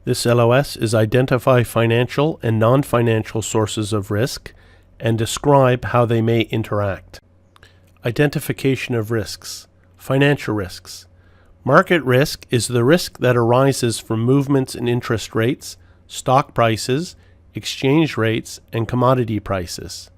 This LOS is identify financial and non-financial sources of risk and describe how they may interact. Identification of risks. Financial risks. Market risk is the risk that arises from movements in interest rates, stock prices, exchange rates, and commodity prices.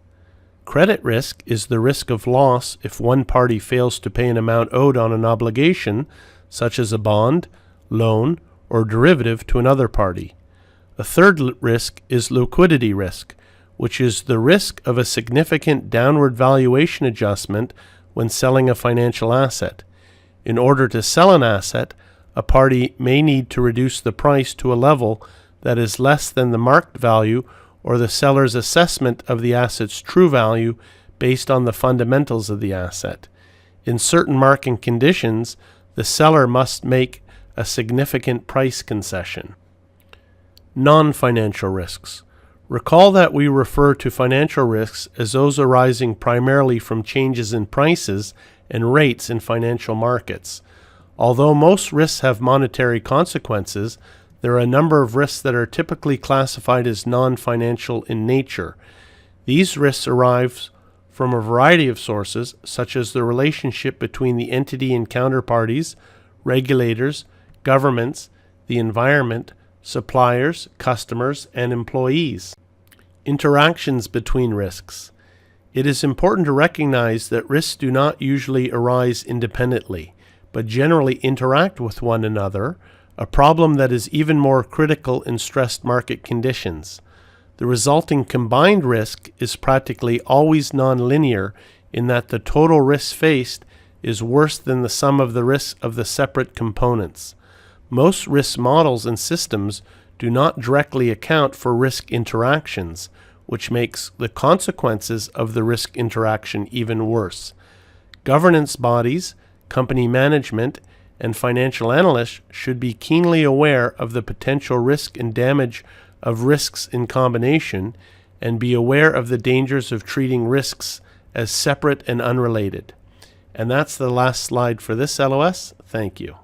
Credit risk is the risk of loss if one party fails to pay an amount owed on an obligation, such as a bond, loan, or derivative to another party. A third risk is liquidity risk, which is the risk of a significant downward valuation adjustment when selling a financial asset. In order to sell an asset, a party may need to reduce the price to a level that is less than the market value or the seller's assessment of the asset's true value based on the fundamentals of the asset. In certain market conditions, the seller must make a significant price concession. Non-financial risks. Recall that we refer to financial risks as those arising primarily from changes in prices and rates in financial markets. Although most risks have monetary consequences, there are a number of risks that are typically classified as non-financial in nature. These risks arise from a variety of sources, such as the relationship between the entity and counterparties, regulators, governments, the environment, suppliers, customers, and employees. Interactions between risks. It is important to recognize that risks do not usually arise independently, but generally interact with one another, a problem that is even more critical in stressed market conditions. The resulting combined risk is practically always nonlinear in that the total risk faced is worse than the sum of the risks of the separate components. Most risk models and systems do not directly account for risk interactions, which makes the consequences of the risk interaction even worse. Governance bodies, company management, and financial analysts should be keenly aware of the potential risk and damage of risks in combination, and be aware of the dangers of treating risks as separate and unrelated. And that's the last slide for this LOS. Thank you.